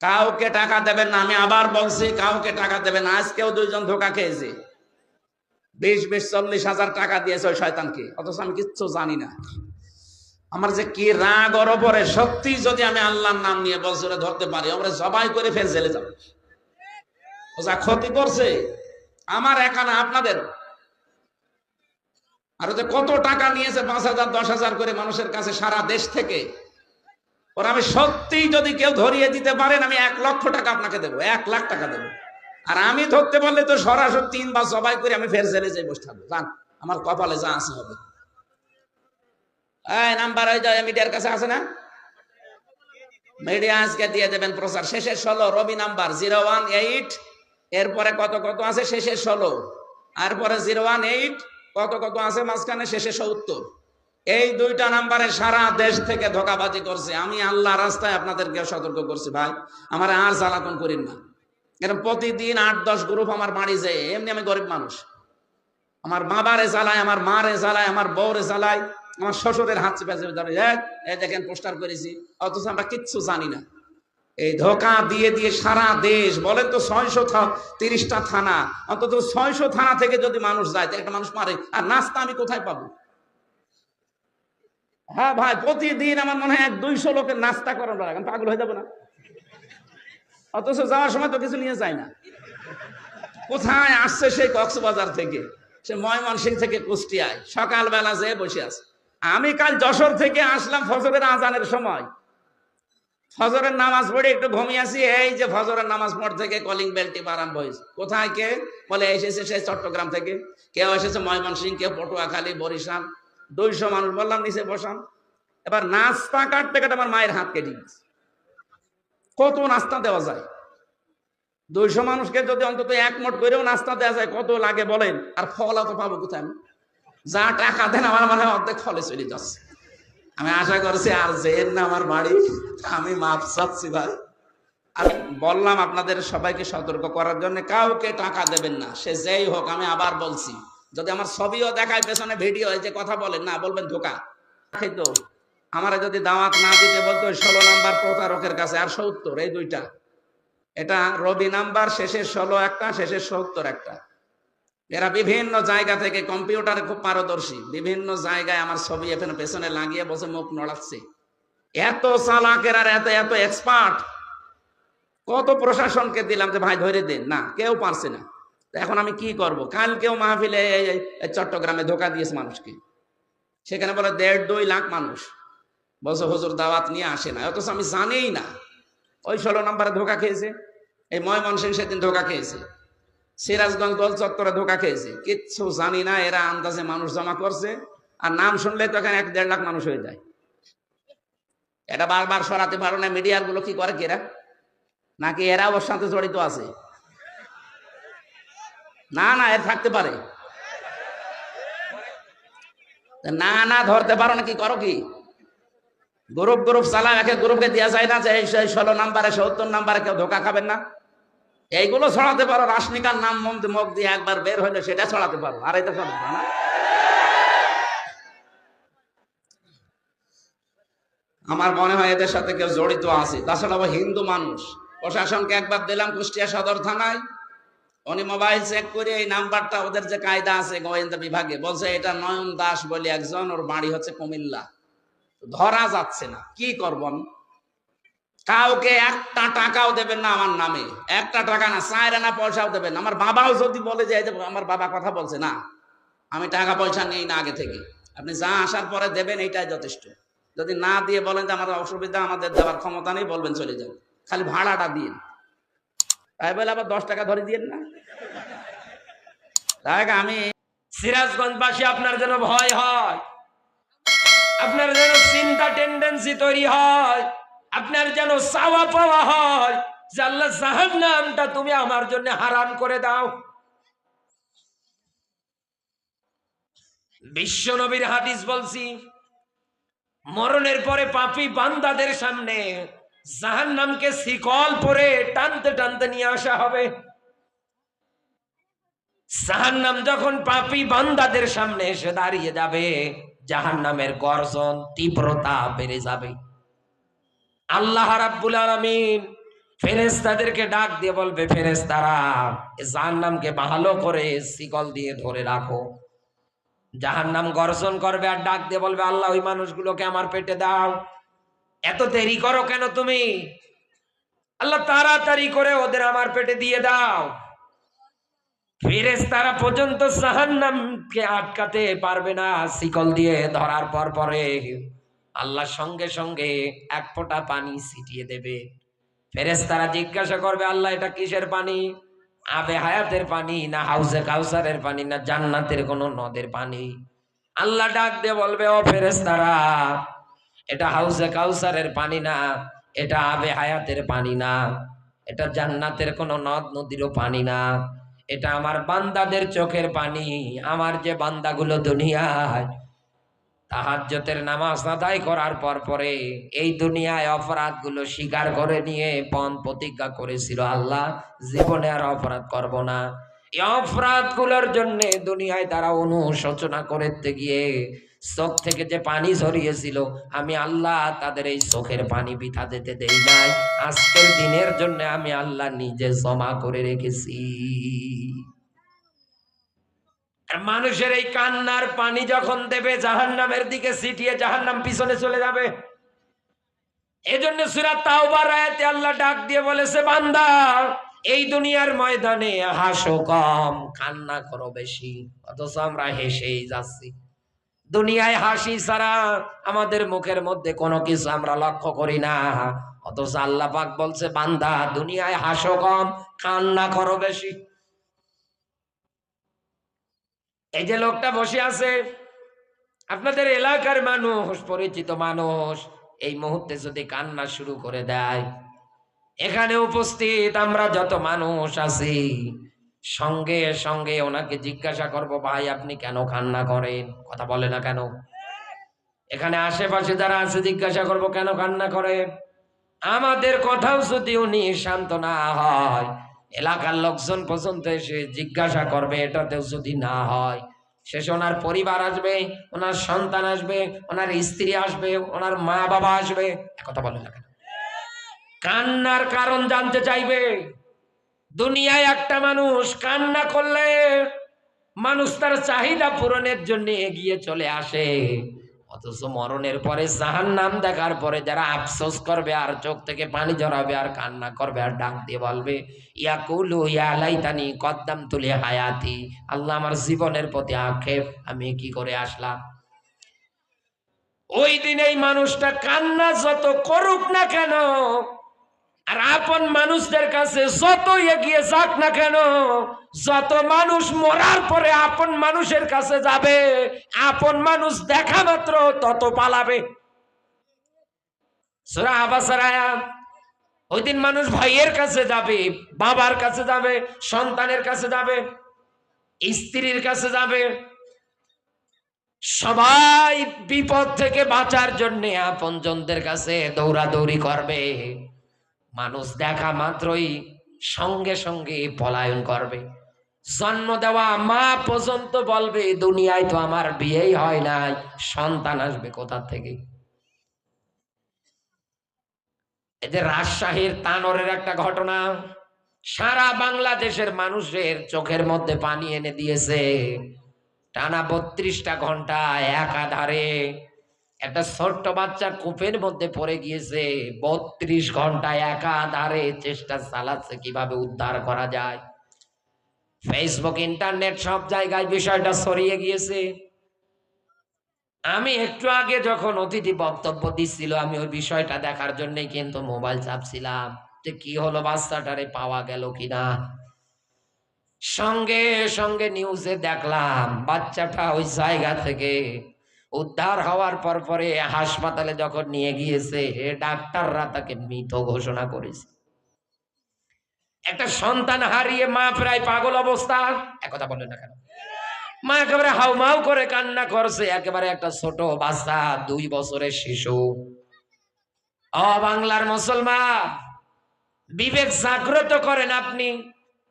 কাউকে টাকা দেবেন না, আমি আবার বলছি কাউকে টাকা দেবেন না। আজকেও দুইজন ধোকা খেয়েছে, 20-40 হাজার টাকা দিয়েছে ওই শয়তানকে, অথচ আমি কিচ্ছু জানি না। আমার যে কি রাগ ওর উপরে, সত্যি যদি আমি আল্লাহর নাম নিয়ে বছরে ধরতে পারি, আমরা জবাই করে ফের জেলে যাব। ও যা ক্ষতি করছে আমার একা না, আপনাদের। আর যে কত টাকা নিয়েছে, 5,000 10,000 করে মানুষের কাছে সারা দেশ থেকে। ওর আমি সত্যি যদি কেউ ধরিয়ে দিতে পারেন, আমি 1 লক্ষ টাকা আপনাকে দেবো, 1 লাখ টাকা দেবো। আর আমি ধরতে পারলে তো সরাসরি 3 বার জবাই করে আমি ফের জেলে যাই বসে থাকবো। জান, আমার কপালে যা আছে হবে। এই নাম্বার ওই যে মিডিয়ার কাছে আছে না, মিডিয়া আজকে দিয়ে দেবেন প্রচার। শেষের 16 রবি নাম্বার 018, এরপরে কত কত আছে শেষের 16, আর পরে 018 কত কত আছে মাঝখানে শেষে 70। এই দুইটা নাম্বারে সারা দেশ থেকে ধোঁকাবাজি করছে। আমি আল্লাহ রাস্তায় আপনাদেরকে সতর্ক করছি, ভাই আমার আর জ্বালাতন করেন না। এরকম প্রতিদিন 8-10 গ্রুপ আমার বাড়ি যায়। এমনি আমি গরিব মানুষ, আমার বাবারে জ্বালায়, আমার মারে জ্বালায়, আমার বউরে জ্বালায়, আমার শ্বশুরের হাত চেপে এই দেখেন পোস্টার করেছি, অথচ আমরা কিচ্ছু জানি না। এই ধোঁকা দিয়ে দিয়ে সারা দেশ, বলেন তো 630টা থানা, অন্তত 600 থানা থেকে যদি মানুষ যায়, একটা মানুষ মারে, আর নাস্তা আমি কোথায় পাবো? হ্যাঁ ভাই, প্রতিদিন আমার মনে হয় 100-200 লোকের নাস্তা করানো লাগে, পাগল হয়ে যাবো না? অথচ যাওয়ার সময় তো কিছু নিয়ে যায় না। কোথায় আসছে সেই কক্সবাজার থেকে, সে ময়মনসিংহ থেকে কুষ্টিয়ায়, সকালবেলা যেয়ে বসে আছে। আমি কাল যশোর থেকে আসলাম ফজরের আজানের সময়, ফজরের নামাজ পড়ে একটু ঘুমিয়েছি। এই যে ফজরের নামাজ পড় থেকে কলিং বেল টিপা আরম্ভ হয়েছে। কোথায় কে বলে, এসেছে সে চট্টগ্রাম থেকে, কেউ এসেছে ময়মনসিংহ, কেউ পটুয়াখালী, বরিশাল। 200 মানুষ। বললাম নিচে বসান। এবার নাস্তা কাটতে কাটতে আমার মায়ের হাত কেটে গেছে। কত নাস্তা দেওয়া যায়? 200 মানুষকে যদি অন্তত 1 মুঠ করেও নাস্তা দেওয়া যায়, কত লাগে বলেন? আর ফল তো পাবো কোথায়? আমি যা টাকা দেন আমার মনে হয় অর্ধেক ফলে চলে যাচ্ছে। আমি আশা করছি আর যেন না আমার বাড়ি, আমি মাপ চাচ্ছি ভাই। আর বললাম আপনাদের সবাইকে সতর্ক করার জন্য, কাউকে টাকা দেবেন না, সে যেই হোক। আমি আবার বলছি, যদি আমার ছবিও দেখায় পেছনে ভিডিও, যে কথা বলেন না, বলবেন ধোকা খাইতো। আমার যদি দাওয়াত না দিতে বলতো 16 নাম্বার প্রতারকের কাছে, আর 70, এই দুইটা। এটা রবি নাম্বার, শেষের 16 একটা, শেষের 70 একটা। এরা বিভিন্ন জায়গা থেকে কম্পিউটারে খুব পারদর্শী, বিভিন্ন জায়গায় আমার ছবি এখানে পেছনে লাগিয়ে বসে মুখ নড়াচ্ছে। এত চালাকের আর এত এত এক্সপার্ট। কত প্রশাসনকে দিলাম যে ভাই ধরে দেন, না কেউ পারছে না। এখন আমি কি করব? কালকেও মাহফিলে চট্টগ্রামে ধোকা দিয়েছে মানুষকে, সেখানে বলে 1.5-2 লাখ মানুষ, বলছে হুজুর দাওয়াত নিয়ে আসে না, অথচ আমি জানিই না। ওই 16 নম্বরে ধোকা খেয়েছে, এই ময়মনসিংহ সেদিন ধোকা খেয়েছে, সিরাজগঞ্জ গোল চত্বরে ধোকা খেয়েছে। কিচ্ছু জানি না, এরা আন্দাজে মানুষ জমা করছে। আর নাম শুনলে তো এখানে 1-1.5 লাখ মানুষ হয়ে যায়। এটা বারবার সরাতে পারো না। মিডিয়ার গুলো কি করে কেরা, নাকি এরা ওর সাথে জড়িত আছে? না না, এর থাকতে পারে না। না ধরতে পারো না, কি করো? কি গ্রুপ গ্রুপ চালা, একে গ্রুপকে দেওয়া যায় না যে 16 নাম্বারে 70 নাম্বারে কেউ ধোকা খাবেন না? এইগুলো ছড়াতে পারো। রাশনিকার নাম মুখ দিয়ে একবার বের হইলে সেটা ছড়াতে পারো, আর এটা ছড়াতে পারো না। আমার মনে হয় এদের সাথে কেউ জড়িত আছে। তাছাড়া হিন্দু মানুষ। প্রশাসনকে একবার দিলাম কুষ্টিয়া সদর থানায়, উনি মোবাইল চেক করে এই নাম্বারটা, ওদের যে কায়দা আছে গোয়েন্দা বিভাগে, বলছে এটা নয়ন দাস বলে একজন, ওর বাড়ি হচ্ছে কুমিল্লা। ধরা যাচ্ছে না, কি করব আমি? কাউকে একটা টাকাও দেবেন না আমার নামে, একটা টাকা না, 4 আনা পয়সাও দেবেন না। আমার বাবাও যদি বলে যে আমার বাবা কথা বলছে, না আমি টাকা পয়সা নেই না আগে থেকে, আপনি যা আসার পরে দেবেন এইটাই যথেষ্ট। যদি না দিয়ে বলেন যে আমার অসুবিধা, আমাদের দেওয়ার ক্ষমতা নেই, বলবেন চলে যান, খালি ভাড়াটা দিন। তাই বলে আবার 10 টাকা ধরে দিয়েন না। তাই আমি সিরাজগঞ্জবাসী আপনার যেন ভয় হয়, আপনার যেন চিন্তা টেন্ডেন্সি তৈরি হয়, আপনার যেন চাওয়া পাওয়া হয় যে আল্লাহ জাহান্নামটা তুমি আমার জন্য হারাম করে দাও। বিশ্ব নবীর হাদিস বলছি, মরণের পরে পাপী বান্দাদের সামনে জাহান্নামকে শিকল পরে টানতে টানতে নিয়ে আসা হবে। জাহান্নাম যখন পাপী বান্দাদের সামনে এসে দাঁড়িয়ে যাবে, জাহান্নামের গর্জন তীব্রতা বেড়ে যাবে। আল্লাহ রাব্বুল আলামিন ফেরেশতাদেরকে ডাক দিয়ে বলবে, ফেরেশতারা জাহান্নামকে ভালো করে শিকল দিয়ে ধরে রাখো। জাহান্নাম গর্জন করবে আর ডাক দিয়ে বলবে, আল্লাহ ওই মানুষগুলোকে আমার পেটে দাও। এত দেরি করো কেন তুমি? আল্লাহ তাড়াতাড়ি করে ওদের আমার পেটে দিয়ে দাও। ফেরেশতারা পর্যন্ত জাহান্নামকে আটকাতে পারবে না শিকল দিয়ে ধরার পরে আল্লাহ সঙ্গে সঙ্গে এক ফোঁটা পানি ছিটিয়ে দেবে। ফেরেশতারা জিজ্ঞাসা করবে, আল্লাহ এটা কিসের পানি? আবে হায়াতের পানি, না হাউজে কাউসারের পানি, না জান্নাতের কোন নদের পানি? আল্লাহ ডাক দিয়ে বলবে, ও ফেরেশতারা, এটা হাউজে কাউসারের পানি না, এটা আবে হায়াতের পানি না, এটা জান্নাতের কোন নদ নদীরও পানি না, এটা আমার বান্দাদের চোখের পানি। আমার যে বান্দাগুলো দুনিয়ায় তাহাজ্জুদের নামাজ আদায় করার পরে এই দুনিয়ায় অপরাধগুলো স্বীকার করে নিয়ে পণ প্রতিজ্ঞা করেছিল, আল্লাহ জীবনে আর অপরাধ করব না। এই অপরাধগুলোর জন্য দুনিয়ায় তারা অনুশোচনা করতে গিয়ে চোখ থেকে যে পানি ঝরিয়েছিল, আমি আল্লাহ তাদের এই চোখের পানি বৃথা দিতে দেই নাই। আজকের দিনের জন্য আমি আল্লাহ নিজে জমা করে রেখেছি। আর মানুষের এই কান্নার পানি যখন দেবে জাহান্নামের দিকে ছিটিয়ে, জাহান্নাম পিছনে চলে যাবে। এজন্য সূরা তাওবার আয়াতে আল্লাহ ডাক দিয়ে বলেছে, বান্দা এই দুনিয়ার ময়দানে হাসো কম, কান্না করো বেশি। অথচ আমরা হেসেই যাচ্ছি। দুনিয়ায় হাসি ছাড়া আমাদের মুখের মধ্যে কোনো কিছু আমরা লক্ষ্য করি না। অথচ আল্লাহ পাক বলছে, বান্দা দুনিয়ায় হাসো কম, কান্না করো বেশি। এই যে লোকটা বসে আছে, আপনাদের এলাকার মানুষ, পরিচিত মানুষ, এই মুহূর্তে যদি কান্না শুরু করে দেয়, এখানে উপস্থিত আমরা যত মানুষ আছি সঙ্গে সঙ্গে ওনাকে জিজ্ঞাসা করব, ভাই আপনি কেন কান্না করেন? কথা বলে না কেন? এখানে আশেপাশে যারা আছে জিজ্ঞাসা করব, কেন কান্না করেন? আমাদের কথাও যদি উনি শান্ত না হয়, এলাকার লোকজন পর্যন্ত এসে জিজ্ঞাসা করবে, এটাতেও যদি না হয়, শেষে ওনার পরিবার আসবে, ওনার সন্তান আসবে, ওনার স্ত্রী আসবে, ওনার মা বাবা আসবে। কথা বলে না কেন? কান্নার কারণ জানতে চাইবে। দুনিয়ায় একটা মানুষ কান্না করলে মানুষ তার চাহিদা পূরণের জন্য এগিয়ে চলে আসে, অথচ মরণের পরে জাহান্নাম দেখার পরে যারা আফসোস করবে আর চোখ থেকে পানি ঝরাবে আর কান্না করবে আর ডাক দিয়ে বলবে, ইয়াকুলু ইয়া লাইতানি কদ্দামতু লি হায়াতি, আল্লাহ আমার জীবনের প্রতি আক্ষেপ, আমি কি করে আসলাম। ওই দিন এই মানুষটা কান্না যত করুক না কেন, আর আপন মানুষদের কাছে যত এগিয়ে যাক না কেন, যত মানুষ মরার পরে আপন মানুষের কাছে যাবে, আপন মানুষ দেখা মাত্র তত পালাবে। সূরা আবাসার আয়াত। ওই দিন মানুষ ভাইয়ের কাছে যাবে, বাবার কাছে যাবে, সন্তানের কাছে যাবে, স্ত্রীর কাছে যাবে, সবাই বিপদ থেকে বাঁচার জন্য আপনজনদের কাছে দৌড়াদৌড়ি করবে। মানুষ দেখা মাত্রই সঙ্গে সঙ্গে পলায়ন করবে। জন্ম দেওয়া মা পর্যন্ত বলবে, দুনিয়ায় তো আমার বিয়েই হয় নাই, সন্তান আসবে কোথা থেকে? এই যে রাজশাহীর তানোরের একটা ঘটনা সারা বাংলাদেশের মানুষের চোখের মধ্যে পানি এনে দিয়েছে। টানা 32টা ঘন্টা একাধারে একটা ছোট্ট বাচ্চা কূপের মধ্যে পড়ে গিয়েছে। 32 ঘন্টা একাধারে চেষ্টা চালাচ্ছে কিভাবে উদ্ধার করা যায়। ফেসবুক, ইন্টারনেট সব জায়গায় বিষয়টা ছড়িয়ে গিয়েছে। আমি একটু আগে যখন অতিথি বক্তব্য দিচ্ছিল, আমি ওই বিষয়টা দেখার জন্যই কিন্তু মোবাইল চাপছিলাম যে কি হলো, বাচ্চাটারে পাওয়া গেল কিনা। সঙ্গে সঙ্গে নিউজে দেখলাম বাচ্চাটা ওই জায়গা থেকে উদ্ধার হওয়ার পরে হাসপাতালে যখন নিয়ে গিয়েছে, ডাক্তাররা তাকে মৃত ঘোষণা করেছে। একটা সন্তান হারিয়ে মা প্রায় পাগল অবস্থা। একথা বলে না কেন? মা একেবারে হাউমাউ করে কান্না করছে। একেবারে একটা ছোট বাচ্চা, 2 বছরের শিশু। ও বাংলার মুসলমান, বিবেক জাগ্রত করেন আপনি।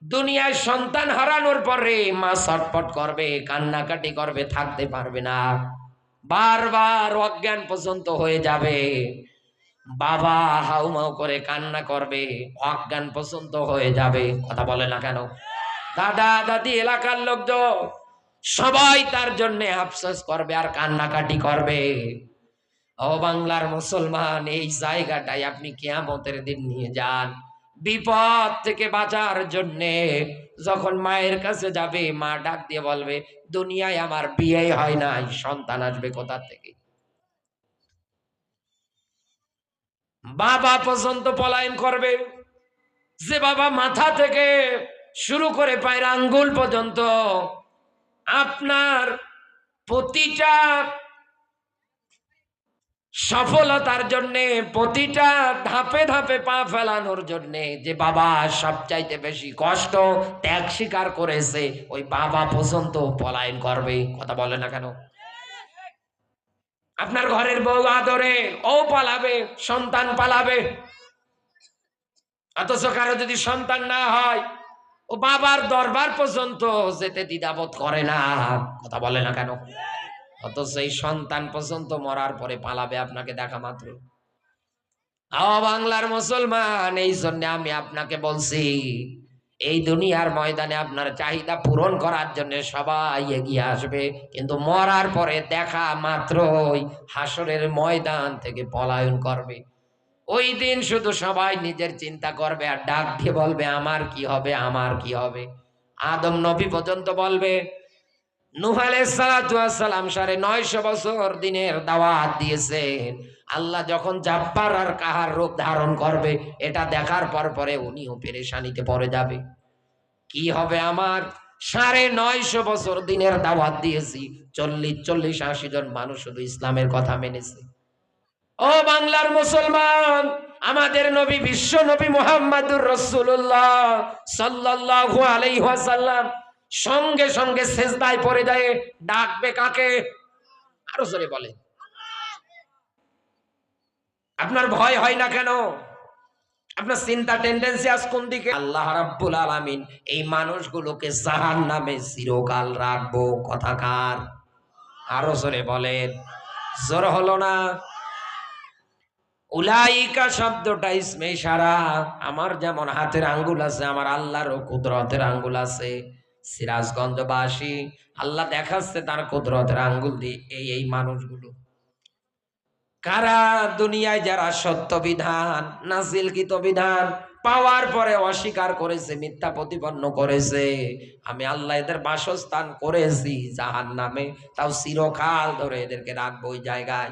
দুনিয়ায় সন্তান হারানোর পরে মা ছটফট করবে, কান্নাকাটি করবে, থাকতে পারবে না, বারবার অজ্ঞান পর্যন্ত হয়ে যাবে। বাবা হাউমাউ করে কান্না করবে, অজ্ঞান পর্যন্ত হয়ে যাবে, কথা বলে না কেন? দাদা দাদি এলাকার লোকজন সবাই তার জন্য আফসোস করবে আর কান্নাকাটি করবে। ও বাংলার মুসলমান, এই জায়গাটাই আপনি কিয়ামতের দিন নিয়ে যান। বিপদ থেকে বাঁচার জন্যে যখন মায়ের কাছে যাবে, মা ডাক দিয়ে বলবে, দুনিয়ায় আমার বিয়ে হয় নাই, সন্তান আসবে কোথা থেকে? বাবা পর্যন্ত পলায়ন করবে। যে বাবা মাথা থেকে শুরু করে পায়ের আঙ্গুল পর্যন্ত আপনার প্রতিটা সফলতার জন্যে, প্রতিটা ধাপে ধাপে পা ফেলানোর জন্যে যে বাবা সবচাইতে বেশি কষ্ট ত্যাগ স্বীকার করেছে, ওই বাবা পর্যন্ত পলায়ন করবে, কথা বলে না কেন? আপনার ঘরের বউ আদরে, ও পালাবে, সন্তান পালাবে, অথচ কারো যদি সন্তান না হয়, ও বাবার দরবার পর্যন্ত যেতে দ্বিধাবোধ করে না, কথা বলে না কেন? অথচ এই সন্তান পর্যন্ত মরার পরে পালাবে আপনাকে দেখা মাত্র। বাংলার মুসলমান, এই জন্য আমি আপনাকে বলছি, এই দুনিয়ার ময়দানে আপনার চাহিদা পূরণ করার জন্য সবাই এগিয়ে আসবে, কিন্তু মরার পরে দেখা মাত্রই হাসরের ময়দান থেকে পলায়ন করবে। ওই দিন শুধু সবাই নিজের চিন্তা করবে আর ডাক দিয়ে বলবে, আমার কি হবে, আমার কি হবে। আদম নবী পর্যন্ত বলবে, নূহ আলাইহিস সালাতু ওয়াস সালাম 950 বছর দিনের দাওয়াত দিয়েছেন, আল্লাহ যখন জাব্বার আর কাহার রূপ ধারণ করবে, এটা দেখার পরে উনিও পেরেশানিতে পড়ে যাবে। কি হবে আমার? 950 বছর দিনের দাওয়াত দিয়েছি, 40-80 জন মানুষ শুধু ইসলামের কথা মেনেছে। ও বাংলার মুসলমান, আমাদের নবী বিশ্ব নবী মুহাম্মাদুর রাসূলুল্লাহ সাল্লাল্লাহু আলাইহি ওয়াসাল্লাম সঙ্গে সঙ্গে সেজদায় পড়ে যায়, ডাকবে কাকে? আরো জোরে বলে। আপনার ভয় হয় না কেন? আপনার চিন্তা টেন্ডেন্সি আজ কোন দিকে? আল্লাহ রাব্বুল আলামিন এই মানুষগুলোকে জাহান্নামে চিরকাল রাখবো, কথা কার? আরো জোরে বলেন। জোর হলো না? উলাইকা শব্দটা ইসমে ইশারা। আমার যেমন হাতের আঙ্গুল আছে, আমার আল্লাহরও কুদরতের আঙ্গুল আছে। সিরাজগঞ্জবাসী, আল্লাহ দেখাচ্ছে তার কুদরতের আঙ্গুল দিয়ে এই মানুষগুলো কারা? দুনিয়ায় যারা সত্য বিধান, নাজিলকৃত বিধান পাওয়ার পরে অস্বীকার করেছে, মিথ্যা প্রতিপন্ন করেছে, আমি আল্লাহ এদের বাসস্থান করেছি জাহান্নামে, তাও চিরকাল ধরে এদেরকে রাখবো ওই জায়গায়।